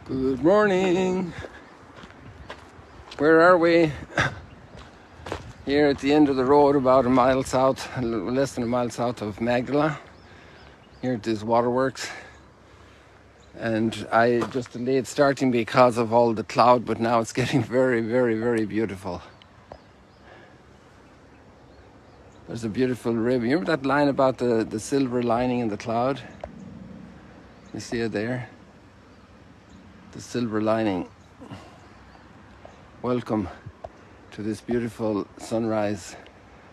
Good morning. Where are we? Here at the end of the road, about a mile south, a little less than a mile south of Magdala. Here at this waterworks. And I just delayed starting because of all the cloud, but now it's getting very, very, very beautiful. There's a beautiful rib. You remember that line about the silver lining in the cloud? You see it there? The silver lining. Welcome to this beautiful sunrise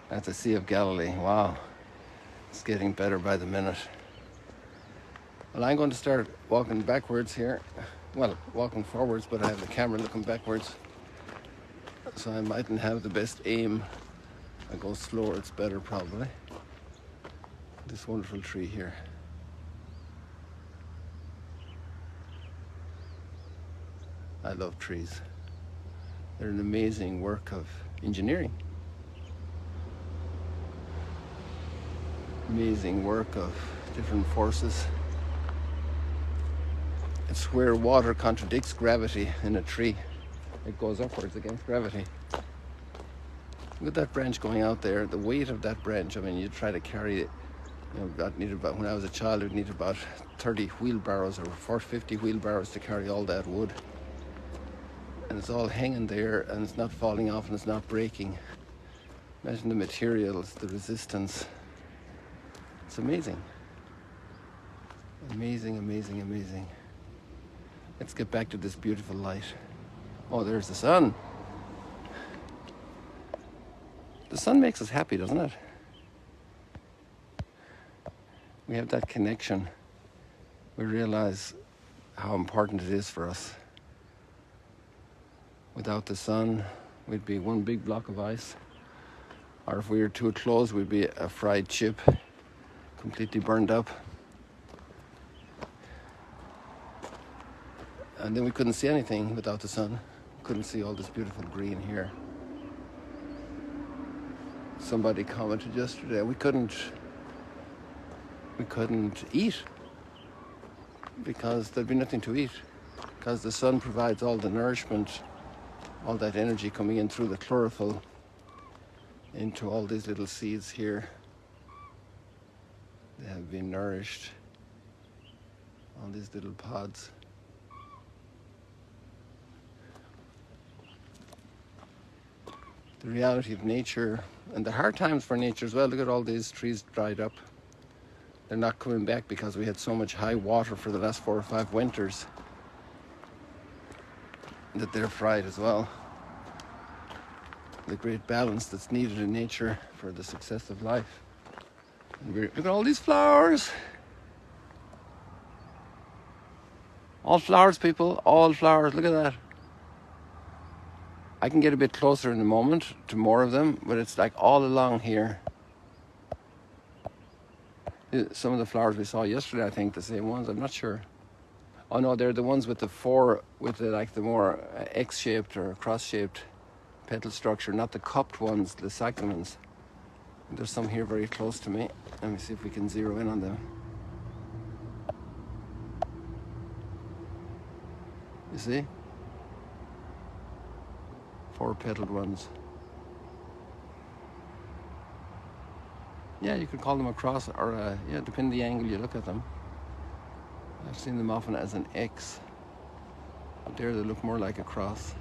at the Sea of Galilee. Wow, it's getting better by the minute. Well, I'm going to start walking backwards here. Well, walking forwards, but I have the camera looking backwards, so I mightn't have the best aim. I go slower, it's better probably. This wonderful tree here. I love trees. They're an amazing work of engineering. Amazing work of different forces. It's where water contradicts gravity in a tree. It goes upwards against gravity. Look at that branch going out there. The weight of that branch, I mean, you try to carry it. That needed about, when I was a child, it needed about 30 wheelbarrows or 50 wheelbarrows to carry all that wood. And it's all hanging there, and it's not falling off, and it's not breaking. Imagine the materials, the resistance. It's amazing. Amazing, amazing, amazing. Let's get back to this beautiful light. Oh, there's the sun. The sun makes us happy, doesn't it? We have that connection. We realize how important it is for us. Without the sun, we'd be one big block of ice. Or if we were too close, we'd be a fried chip, completely burned up. And then we couldn't see anything without the sun. Couldn't see all this beautiful green here. Somebody commented yesterday, we couldn't eat because there'd be nothing to eat, because the sun provides all the nourishment, all that energy coming in through the chlorophyll into all these little seeds here. They have been nourished, all these little pods. The reality of nature and the hard times for nature as well. Look at all these trees dried up. They're not coming back because we had so much high water for the last 4 or 5 winters that they're fried as well. The great balance that's needed in nature for the success of life. And look at all these flowers. All flowers, people, all flowers. Look at that. I can get a bit closer in a moment to more of them, but it's like all along here. Some of the flowers we saw yesterday, I think, the same ones. I'm not sure. Oh no, they're the ones with the like the more X-shaped or cross-shaped petal structure, not the cupped ones, the cyclamens. There's some here very close to me. Let me see if we can zero in on them. You see? 4-petaled ones. Yeah, you could call them a cross, or depending on the angle you look at them. I've seen them often as an X. But there they look more like a cross.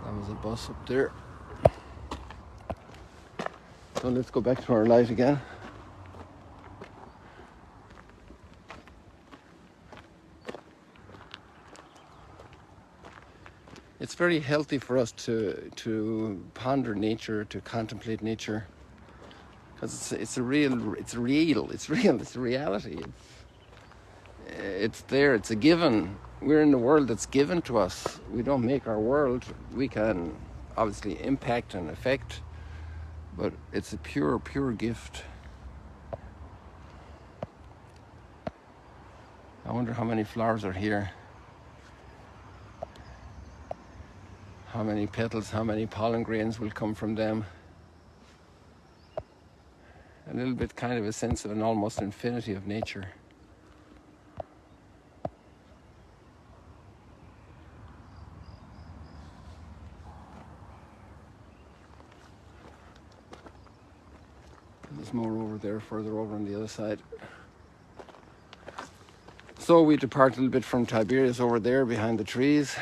That was a bus up there. So let's go back to our light again. It's very healthy for us to ponder nature, to contemplate nature, because it's real, it's a reality. It's there, it's a given. We're in the world that's given to us. We don't make our world. We can obviously impact and affect, but it's a pure gift. I wonder how many flowers are here. How many petals, how many pollen grains will come from them. A little bit kind of a sense of an almost infinity of nature. There's more over there, further over on the other side. So we depart a little bit from Tiberias over there behind the trees.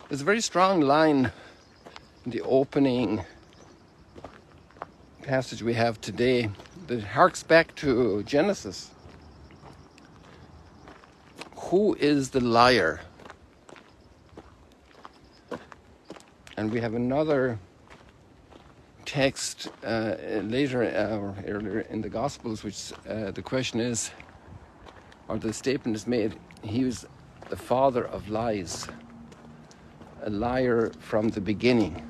There's a very strong line in the opening passage we have today that harks back to Genesis. Who is the liar? And we have another text later or earlier in the Gospels, which the question is, or the statement is made, he was the father of lies, a liar from the beginning.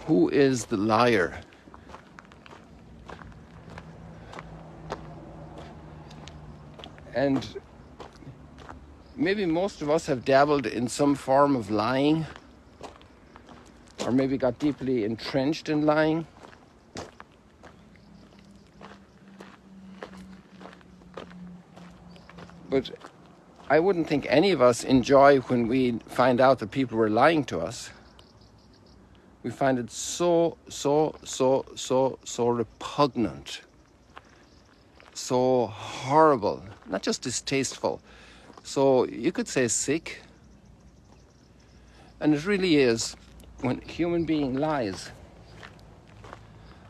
Who is the liar? And maybe most of us have dabbled in some form of lying, or maybe got deeply entrenched in lying. But I wouldn't think any of us enjoy when we find out that people were lying to us. We find it so repugnant, so horrible, not just distasteful, so you could say sick. And it really is when a human being lies.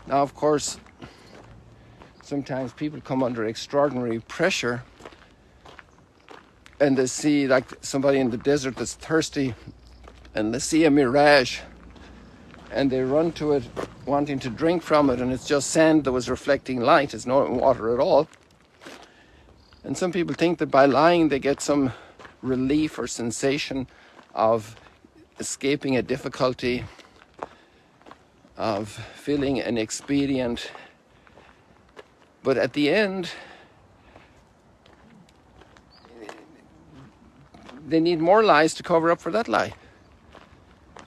Now, of course, sometimes people come under extraordinary pressure and they see, like somebody in the desert that's thirsty, and they see a mirage and they run to it wanting to drink from it, and it's just sand that was reflecting light. It's not water at all. And some people think that by lying they get some relief or sensation of escaping a difficulty, of feeling an expedient. But at the end, they need more lies to cover up for that lie.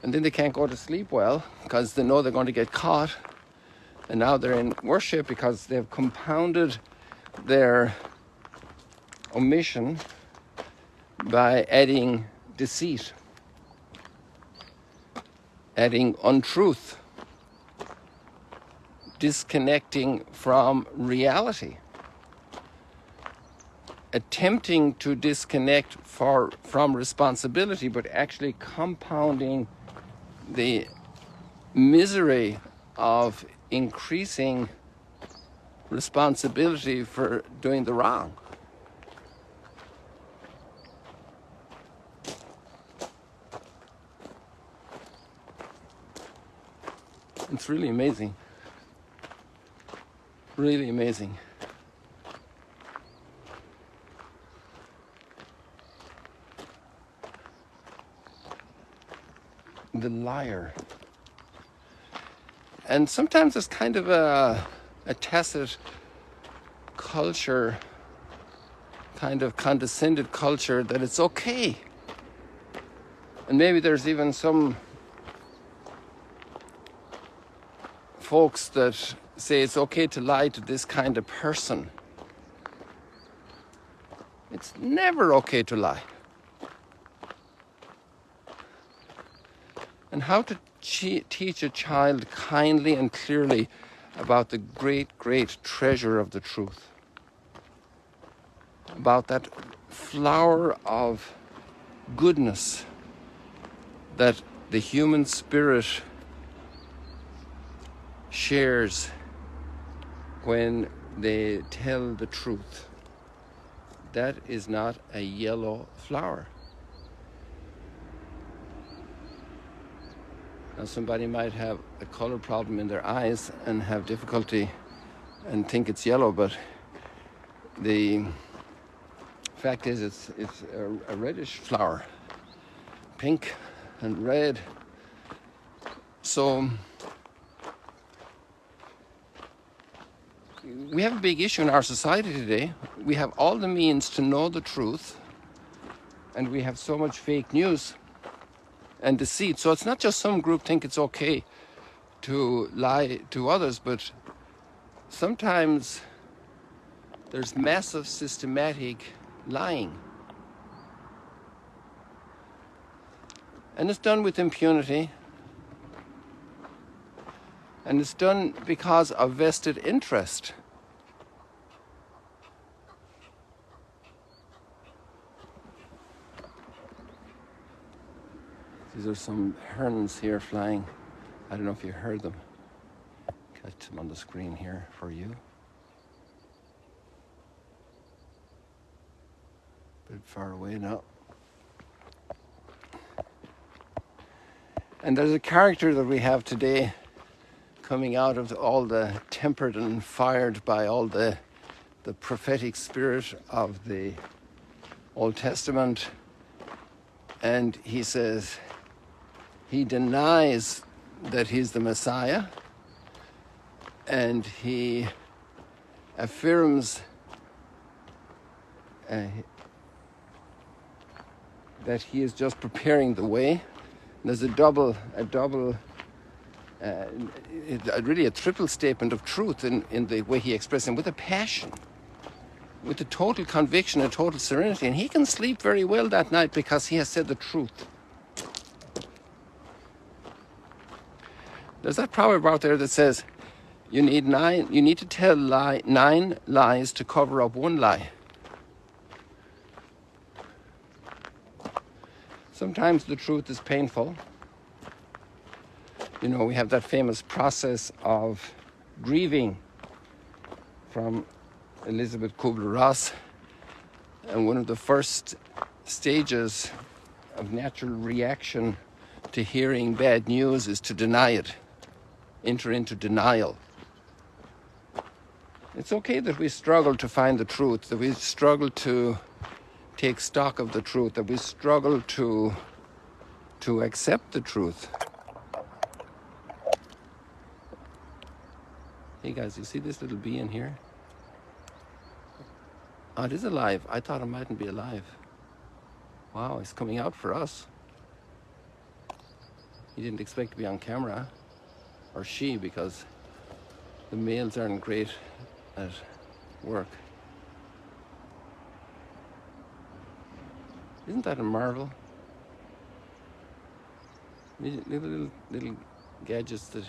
And then they can't go to sleep well because they know they're going to get caught. And now they're in worship because they've compounded their omission by adding deceit, adding untruth, disconnecting from reality, attempting to disconnect from responsibility, but actually compounding the misery of increasing responsibility for doing the wrong. It's really amazing. Really amazing. The liar. And sometimes it's kind of a tacit culture, kind of condescended culture, that it's okay. And maybe there's even some folks that say it's okay to lie to this kind of person. It's never okay to lie. And how to teach a child kindly and clearly about the great, great treasure of the truth. About that flower of goodness that the human spirit shares when they tell the truth. That is not a yellow flower. Now, somebody might have a color problem in their eyes and have difficulty and think it's yellow, but the fact is it's a reddish flower, pink and red. So we have a big issue in our society today. We have all the means to know the truth, and we have so much fake news and deceit. So it's not just some group think it's okay to lie to others, but sometimes there's massive systematic lying. And it's done with impunity. And it's done because of vested interest. These are some herons here flying. I don't know if you heard them. Catch them on the screen here for you. A bit far away now. And there's a character that we have today coming out of all the tempered and fired by all the prophetic spirit of the Old Testament. And he says, he denies that he's the Messiah, and he affirms that he is just preparing the way. There's really a triple statement of truth in the way he expresses him, with a passion, with a total conviction and total serenity. And he can sleep very well that night because he has said the truth. There's that proverb out there that says, you need to tell 9 lies to cover up one lie. Sometimes the truth is painful. You know, we have that famous process of grieving from Elizabeth Kubler-Ross. And one of the first stages of natural reaction to hearing bad news is to deny it. Enter into denial. It's okay that we struggle to find the truth, that we struggle to take stock of the truth, that we struggle to accept the truth. Hey guys, you see this little bee in here? Oh, it is alive. I thought it mightn't be alive. Wow, it's coming out for us. He didn't expect to be on camera, or she, because the males aren't great at work. Isn't that a marvel? Little gadgets that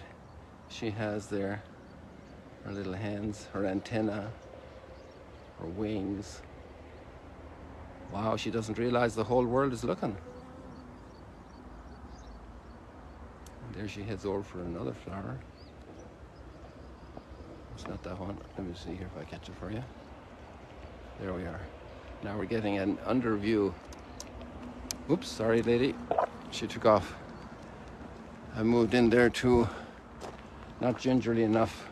she has there. Her little hands, her antenna, her wings. Wow, she doesn't realize the whole world is looking. And there she heads over for another flower. It's not that one. Let me see here if I catch it for you. There we are. Now we're getting an under view. Oops, sorry lady. She took off. I moved in there too, not gingerly enough.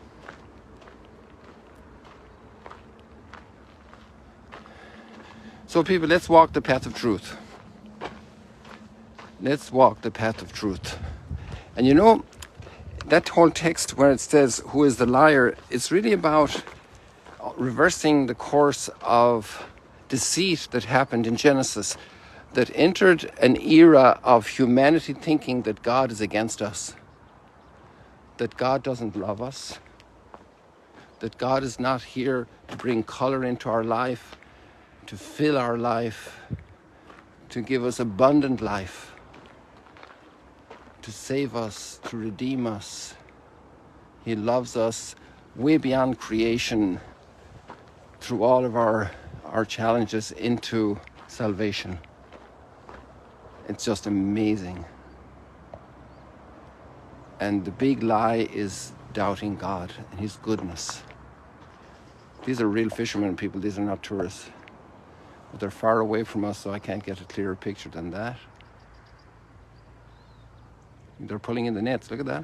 So people, let's walk the path of truth. Let's walk the path of truth. And you know, that whole text where it says, who is the liar, it's really about reversing the course of deceit that happened in Genesis, that entered an era of humanity thinking that God is against us, that God doesn't love us, that God is not here to bring color into our life, to fill our life, to give us abundant life, to save us, to redeem us. He loves us way beyond creation through all of our challenges into salvation. It's just amazing. And the big lie is doubting God and His goodness. These are real fishermen, people. These are not tourists. But they're far away from us, so I can't get a clearer picture than that. They're pulling in the nets. Look at that.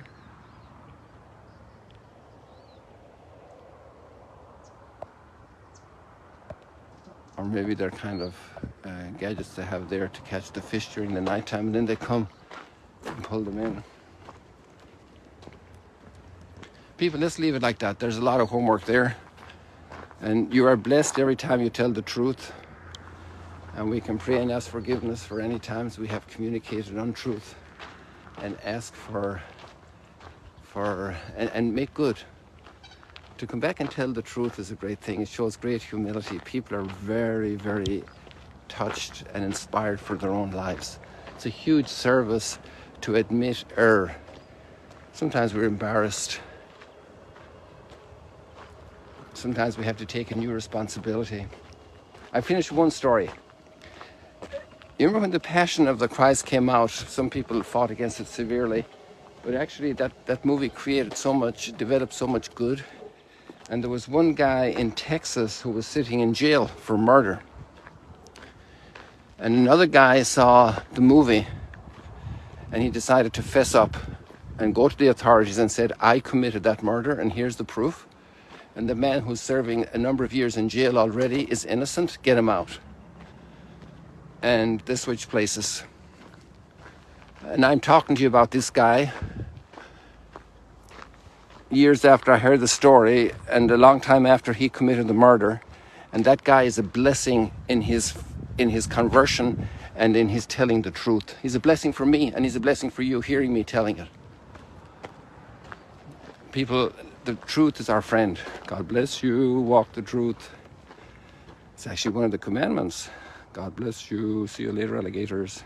Or maybe they're kind of gadgets they have there to catch the fish during the nighttime, and then they come and pull them in. People, let's leave it like that. There's a lot of homework there. And you are blessed every time you tell the truth. And we can pray and ask forgiveness for any times we have communicated untruth, and ask and make good. To come back and tell the truth is a great thing. It shows great humility. People are very, very touched and inspired for their own lives. It's a huge service to admit error. Sometimes we're embarrassed. Sometimes we have to take a new responsibility. I finished one story. You remember when the Passion of the Christ came out, some people fought against it severely, but actually that movie created so much, developed so much good. And there was one guy in Texas who was sitting in jail for murder. And another guy saw the movie and he decided to fess up and go to the authorities and said, I committed that murder and here's the proof. And the man who's serving a number of years in jail already is innocent, get him out. And they switched places. And I'm talking to you about this guy years after I heard the story and a long time after he committed the murder. And that guy is a blessing in his conversion and in his telling the truth. He's a blessing for me and he's a blessing for you hearing me telling it. People, the truth is our friend. God bless you, walk the truth. It's actually one of the commandments. God bless you, see you later, alligators.